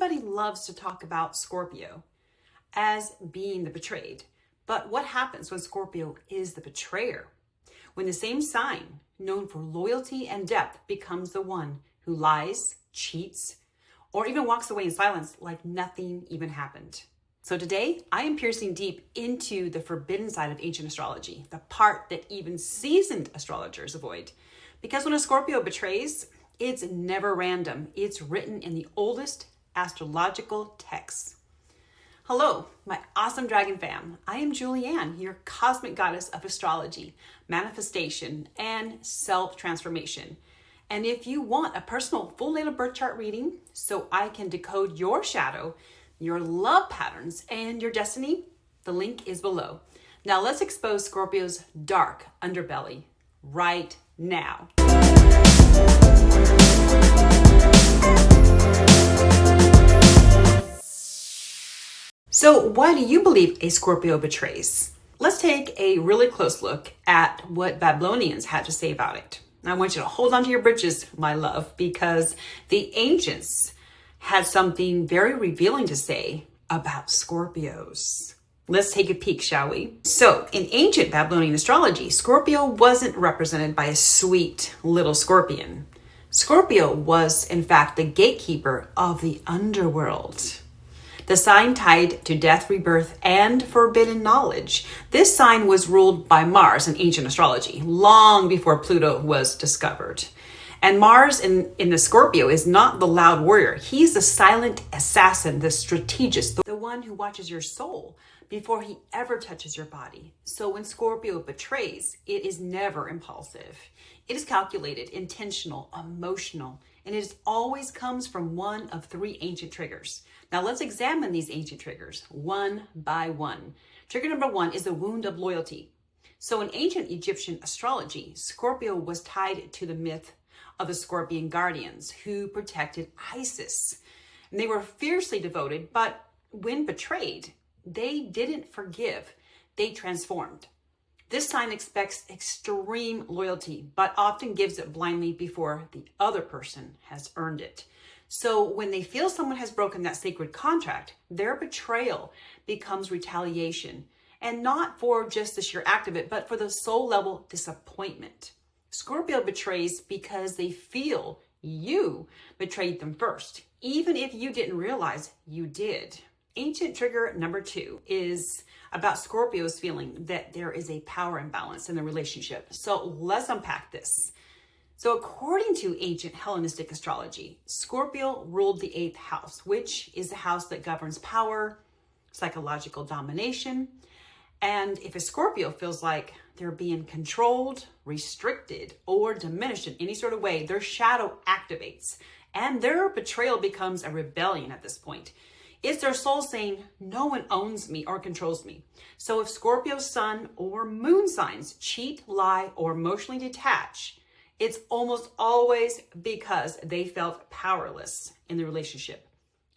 Everybody loves to talk about Scorpio as being the betrayed. But what happens when Scorpio is the betrayer? When the same sign, known for loyalty and depth, becomes the one who lies, cheats, or even walks away in silence like nothing even happened. So today, I am piercing deep into the forbidden side of ancient astrology, the part that even seasoned astrologers avoid. Because when a Scorpio betrays, it's never random. It's written in the oldest astrological texts. Hello, my awesome dragon fam. I am Julianne, your cosmic goddess of astrology, manifestation, and self-transformation. And if you want a personal full natal birth chart reading so I can decode your shadow, your love patterns, and your destiny, the link is below. Now let's expose Scorpio's dark underbelly right now. So why do you believe a Scorpio betrays? Let's take a really close look at what Babylonians had to say about it. I want you to hold on to your britches, my love, because the ancients had something very revealing to say about Scorpios. Let's take a peek, shall we? So in ancient Babylonian astrology, Scorpio wasn't represented by a sweet little scorpion. Scorpio was, in fact, the gatekeeper of the underworld. The sign tied to death, rebirth, and forbidden knowledge. This sign was ruled by Mars in ancient astrology, long before Pluto was discovered. And Mars in the Scorpio is not the loud warrior. He's the silent assassin, the strategist, the one who watches your soul before he ever touches your body. So when Scorpio betrays, it is never impulsive. It is calculated, intentional, emotional, and it always comes from one of three ancient triggers. Now let's examine these ancient triggers one by one. Trigger number one is the wound of loyalty. So in ancient Egyptian astrology, Scorpio was tied to the myth of the Scorpion guardians who protected Isis. And they were fiercely devoted, but when betrayed, they didn't forgive, they transformed. This sign expects extreme loyalty, but often gives it blindly before the other person has earned it. So when they feel someone has broken that sacred contract, their betrayal becomes retaliation, and not for just the sheer act of it, but for the soul level disappointment. Scorpio betrays because they feel you betrayed them first, even if you didn't realize you did. Ancient trigger number two is about Scorpio's feeling that there is a power imbalance in the relationship. So let's unpack this. So according to ancient Hellenistic astrology, Scorpio ruled the 8th house, which is the house that governs power, psychological domination. And if a Scorpio feels like they're being controlled, restricted, or diminished in any sort of way, their shadow activates and their betrayal becomes a rebellion at this point. It's their soul saying, no one owns me or controls me. So if Scorpio's sun or moon signs cheat, lie, or emotionally detach, it's almost always because they felt powerless in the relationship.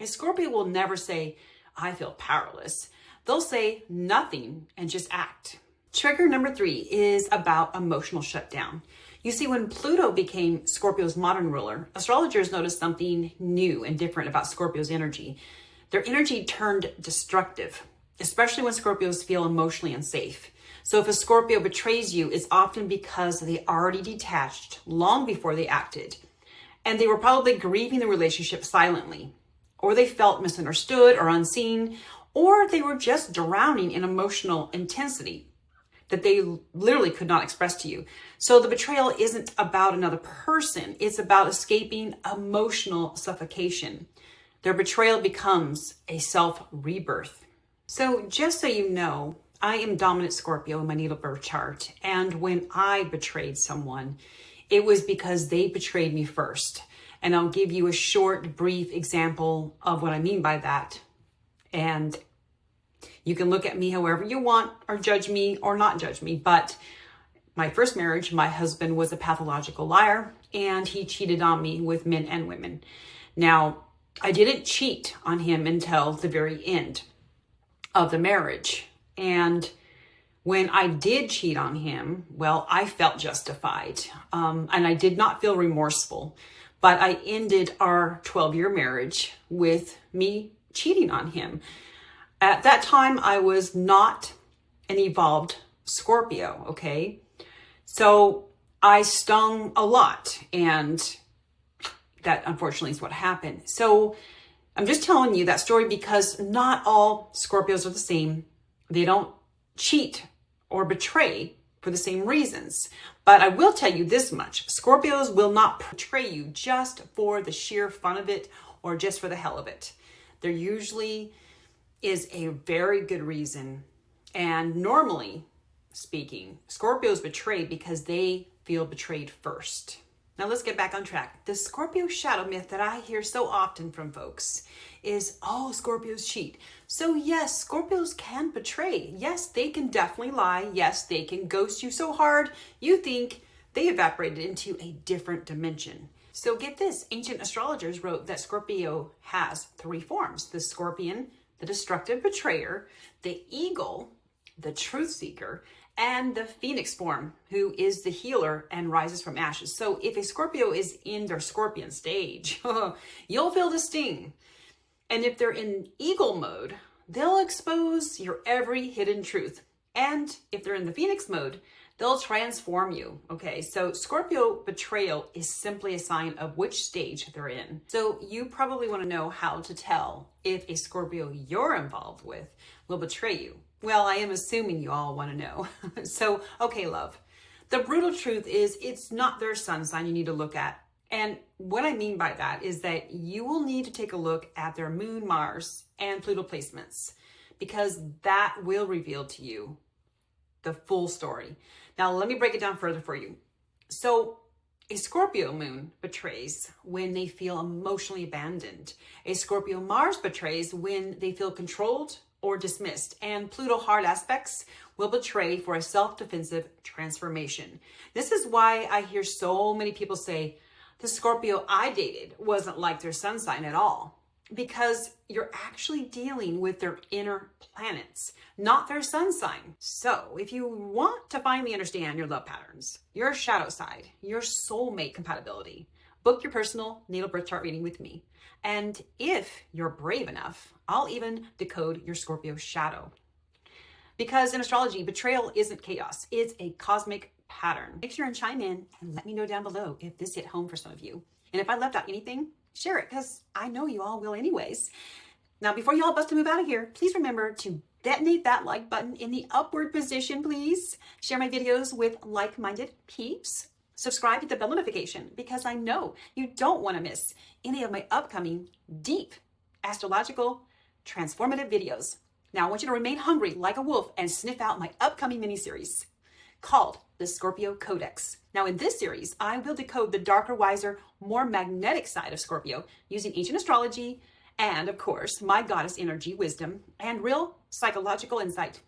A Scorpio will never say, I feel powerless. They'll say nothing and just act. Trigger number three is about emotional shutdown. You see, when Pluto became Scorpio's modern ruler, astrologers noticed something new and different about Scorpio's energy. Their energy turned destructive, especially when Scorpios feel emotionally unsafe. So if a Scorpio betrays you, it's often because they already detached long before they acted. And they were probably grieving the relationship silently, or they felt misunderstood or unseen, or they were just drowning in emotional intensity that they literally could not express to you. So the betrayal isn't about another person. It's about escaping emotional suffocation. Their betrayal becomes a self-rebirth. So just so you know, I am dominant Scorpio in my natal birth chart. And when I betrayed someone, it was because they betrayed me first. And I'll give you a short, brief example of what I mean by that. And you can look at me however you want or judge me or not judge me. But my first marriage, my husband was a pathological liar and he cheated on me with men and women. Now, I didn't cheat on him until the very end of the marriage. And when I did cheat on him, well, I felt justified. And I did not feel remorseful. but I ended our 12-year marriage with me cheating on him. At that time, I was not an evolved Scorpio, okay? So I stung a lot, and that unfortunately is what happened. So I'm just telling you that story because not all Scorpios are the same. They don't cheat or betray for the same reasons. But I will tell you this much. Scorpios will not betray you just for the sheer fun of it or just for the hell of it. There usually is a very good reason. And normally speaking, Scorpios betray because they feel betrayed first. Now let's get back on track. The Scorpio shadow myth that I hear so often from folks is, oh, Scorpios cheat. So yes, Scorpios can betray. Yes, they can definitely lie. Yes, they can ghost you so hard you think they evaporated into a different dimension. So get this, ancient astrologers wrote that Scorpio has 3 forms: the scorpion, the destructive betrayer, the eagle, the truth seeker, and the phoenix form, who is the healer and rises from ashes. So if a Scorpio is in their scorpion stage, you'll feel the sting. And if they're in eagle mode, they'll expose your every hidden truth. And if they're in the phoenix mode, they'll transform you. Okay, so Scorpio betrayal is simply a sign of which stage they're in. So you probably want to know how to tell if a Scorpio you're involved with will betray you. Well, I am assuming you all want to know. So, okay, love. The brutal truth is it's not their sun sign you need to look at. And what I mean by that is that you will need to take a look at their moon, Mars, and Pluto placements, because that will reveal to you the full story. Now, let me break it down further for you. So, a Scorpio moon betrays when they feel emotionally abandoned. A Scorpio Mars betrays when they feel controlled or dismissed, and Pluto hard aspects will betray for a self-defensive transformation. This is why I hear so many people say, the Scorpio I dated wasn't like their sun sign at all, because you're actually dealing with their inner planets, not their sun sign. So if you want to finally understand your love patterns, your shadow side, your soulmate compatibility, book your personal natal birth chart reading with me. And if you're brave enough, I'll even decode your Scorpio shadow. Because in astrology, betrayal isn't chaos. It's a cosmic pattern. Make sure and chime in and let me know down below if this hit home for some of you. And if I left out anything, share it, because I know you all will anyways. Now, before you all bust to move out of here, please remember to detonate that like button in the upward position, please. Share my videos with like-minded peeps. Subscribe, hit the bell notification, because I know you don't want to miss any of my upcoming deep astrological transformative videos. Now, I want you to remain hungry like a wolf and sniff out my upcoming mini-series called the Scorpio Codex. Now, in this series, I will decode the darker, wiser, more magnetic side of Scorpio using ancient astrology and, of course, my goddess energy, wisdom, and real psychological insight.